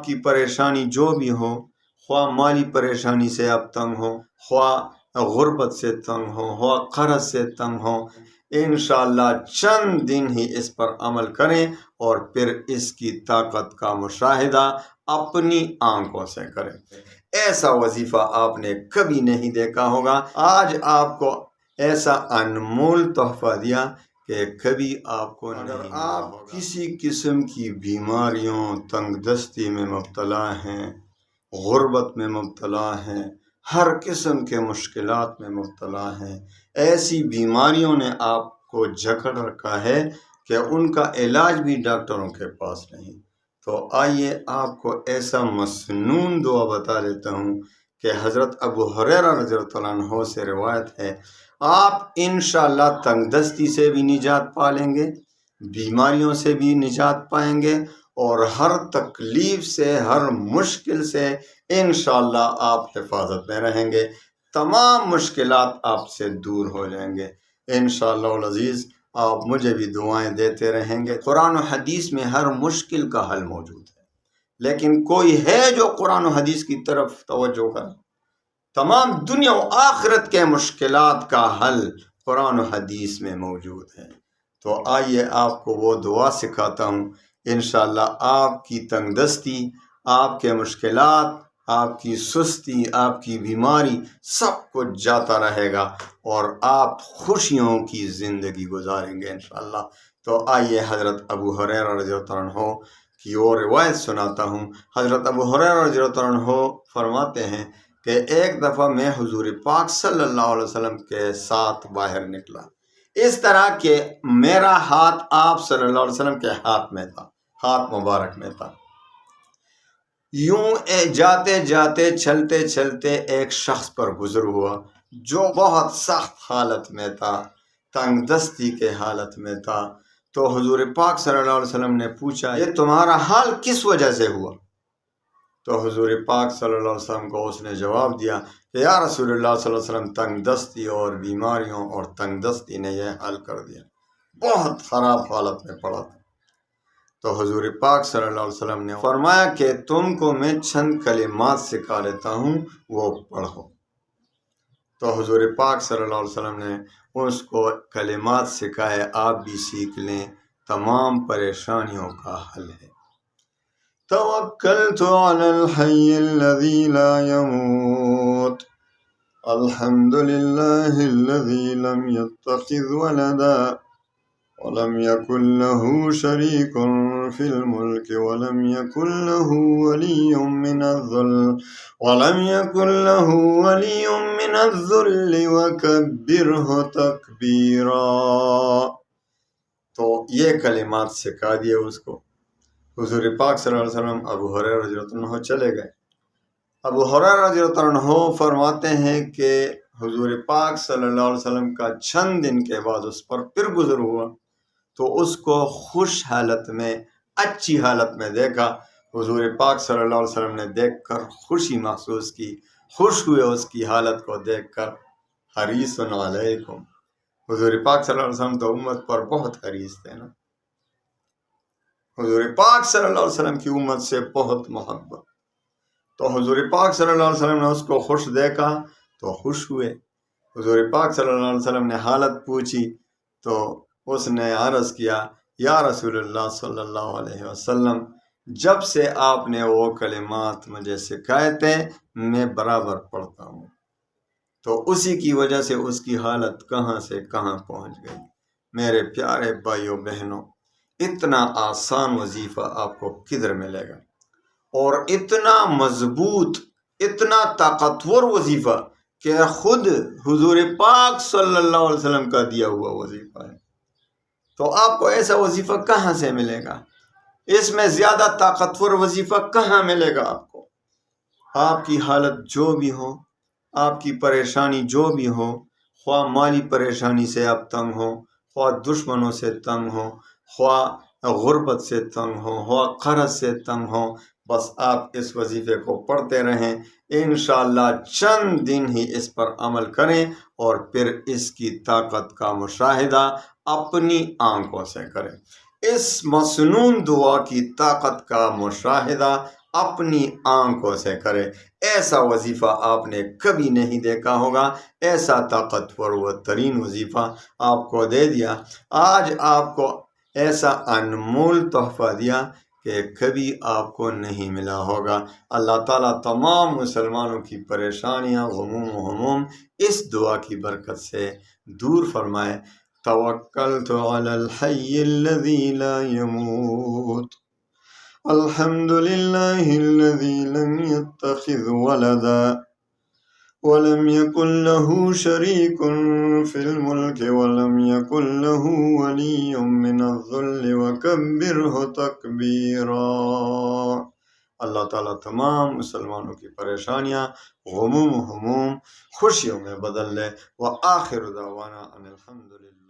آپ کی پریشانی جو بھی ہو، خواہ مالی پریشانی سے آپ تنگ ہو، خواہ غربت سے تنگ ہو، خواہ قرض سے تنگ ہو، انشاءاللہ چند دن ہی اس پر عمل کریں اور پھر اس کی طاقت کا مشاہدہ اپنی آنکھوں سے کریں۔ ایسا وظیفہ آپ نے کبھی نہیں دیکھا ہوگا۔ آج آپ کو ایسا انمول تحفہ دیا کہ کبھی آپ کو نہیں ملا ہوگا۔ آپ کسی قسم کی بیماریوں، تنگ دستی میں مبتلا ہیں، غربت میں مبتلا ہیں، ہر قسم کے مشکلات میں مبتلا ہیں، ایسی بیماریوں نے آپ کو جکڑ رکھا ہے کہ ان کا علاج بھی ڈاکٹروں کے پاس نہیں، تو آئیے آپ کو ایسا مسنون دعا بتا دیتا ہوں کہ حضرت ابو ہریرہ رضی اللہ عنہ سے روایت ہے، آپ انشاءاللہ تنگ دستی سے بھی نجات پا لیں گے، بیماریوں سے بھی نجات پائیں گے، اور ہر تکلیف سے، ہر مشکل سے انشاءاللہ آپ حفاظت میں رہیں گے، تمام مشکلات آپ سے دور ہو جائیں گے انشاءاللہ العزیز۔ آپ مجھے بھی دعائیں دیتے رہیں گے۔ قرآن و حدیث میں ہر مشکل کا حل موجود ہے، لیکن کوئی ہے جو قرآن و حدیث کی طرف توجہ کرے؟ تمام دنیا و آخرت کے مشکلات کا حل قرآن و حدیث میں موجود ہے۔ تو آئیے آپ کو وہ دعا سکھاتا ہوں، انشاءاللہ آپ کی تنگ دستی، آپ کے مشکلات، آپ کی سستی، آپ کی بیماری سب کچھ جاتا رہے گا اور آپ خوشیوں کی زندگی گزاریں گے انشاءاللہ۔ تو آئیے حضرت ابو ہریرہ رضی اللہ عنہ کی وہ روایت سناتا ہوں۔ حضرت ابو ہریرہ رضی اللہ عنہ فرماتے ہیں کہ ایک دفعہ میں حضور پاک صلی اللہ علیہ وسلم کے ساتھ باہر نکلا، اس طرح کہ میرا ہاتھ آپ صلی اللہ علیہ وسلم کے ہاتھ میں تھا، ہاتھ مبارک میں تھا۔ یوں جاتے جاتے چلتے چلتے ایک شخص پر گزر ہوا جو بہت سخت حالت میں تھا، تنگ دستی کے حالت میں تھا۔ تو حضور پاک صلی اللہ علیہ وسلم نے پوچھا، یہ تمہارا حال کس وجہ سے ہوا؟ تو حضور پاک صلی اللہ علیہ وسلم کو اس نے جواب دیا کہ یا رسول اللہ صلی اللہ علیہ وسلم، تنگ دستی اور بیماریوں اور تنگ دستی نے یہ حل کر دیا، بہت خراب حالت میں پڑا تھا۔ تو حضور پاک صلی اللہ علیہ وسلم نے فرمایا کہ تم کو میں چند کلمات سکھا دیتا ہوں، وہ پڑھو۔ تو حضور پاک صلی اللہ علیہ وسلم نے اس کو کلمات سکھائے، آپ بھی سیکھ لیں، تمام پریشانیوں کا حل ہے۔ توکلت علی الحی الذی لا يموت، الحمد للہ الذی لم يتخذ ولدا ولم يكن له شريك في الملك ولم يكن له ولي من الذل وكبره تكبيرا۔ تو یہ کلمات سکھا دیے اس کو۔ حضور پاک صلی اللہ علیہ وسلم ابو ہریرہ رضی اللہ عنہ چلے گئے۔ ابو ہریرہ رضی اللہ عنہ فرماتے ہیں کہ حضور پاک صلی اللہ علیہ وسلم کا چند دن کے بعد اس پر پھر گزر ہوا، تو اس کو خوش حالت میں، اچھی حالت میں دیکھا۔ حضور پاک صلی اللہ علیہ وسلم نے دیکھ کر خوشی محسوس کی، خوش ہوئے اس کی حالت کو دیکھ کر۔ حریص علیکم، حضور پاک صلی اللہ علیہ وسلم تو امت پر بہت حریص تھے نا، حضور پاک صلی اللہ علیہ وسلم کی امت سے بہت محبت۔ تو حضور پاک صلی اللہ علیہ وسلم نے اس کو خوش دیکھا تو خوش ہوئے۔ حضور پاک صلی اللہ علیہ وسلم نے حالت پوچھی تو اس نے عرض کیا، یا رسول اللہ صلی اللہ علیہ وسلم، جب سے آپ نے وہ کلمات مجھے سکھائے تھے میں برابر پڑھتا ہوں، تو اسی کی وجہ سے اس کی حالت کہاں سے کہاں پہنچ گئی۔ میرے پیارے بھائیوں بہنوں، اتنا آسان وظیفہ آپ کو کدھر ملے گا، اور اتنا مضبوط، اتنا طاقتور وظیفہ کہ خود حضور پاک صلی اللہ علیہ وسلم کا دیا ہوا وظیفہ ہے۔ تو آپ کو ایسا وظیفہ کہاں سے ملے گا؟ اس میں زیادہ طاقتور وظیفہ کہاں ملے گا آپ کو؟ آپ کی حالت جو بھی ہو، آپ کی پریشانی جو بھی ہو، خواہ مالی پریشانی سے آپ تنگ ہو، خواہ دشمنوں سے تنگ ہو، خواہ غربت سے تنگ ہو، خواہ قرض سے تنگ ہو، بس آپ اس وظیفے کو پڑھتے رہیں، انشاءاللہ چند دن ہی اس پر عمل کریں اور پھر اس کی طاقت کا مشاہدہ اپنی آنکھوں سے کریں۔ اس مسنون دعا کی طاقت کا مشاہدہ اپنی آنکھوں سے کرے۔ ایسا وظیفہ آپ نے کبھی نہیں دیکھا ہوگا، ایسا طاقتور و ترین وظیفہ آپ کو دے دیا۔ آج آپ کو ایسا انمول تحفہ دیا کہ کبھی آپ کو نہیں ملا ہوگا۔ اللہ تعالیٰ تمام مسلمانوں کی پریشانیاں، غموم و ہموم اس دعا کی برکت سے دور فرمائے۔ توکلت علی الحی الذی لا يموت الحمد للہ الذی لم يتخذ ولدا ولم يكن له شريك في الملك ولم يكن له ولي من الذل وكبره تكبيرا۔ اللہ تعالیٰ تمام مسلمانوں کی پریشانیاں، غموم و ہموم خوشیوں میں بدل لے۔ وآخر دعوانا ان الحمد للہ۔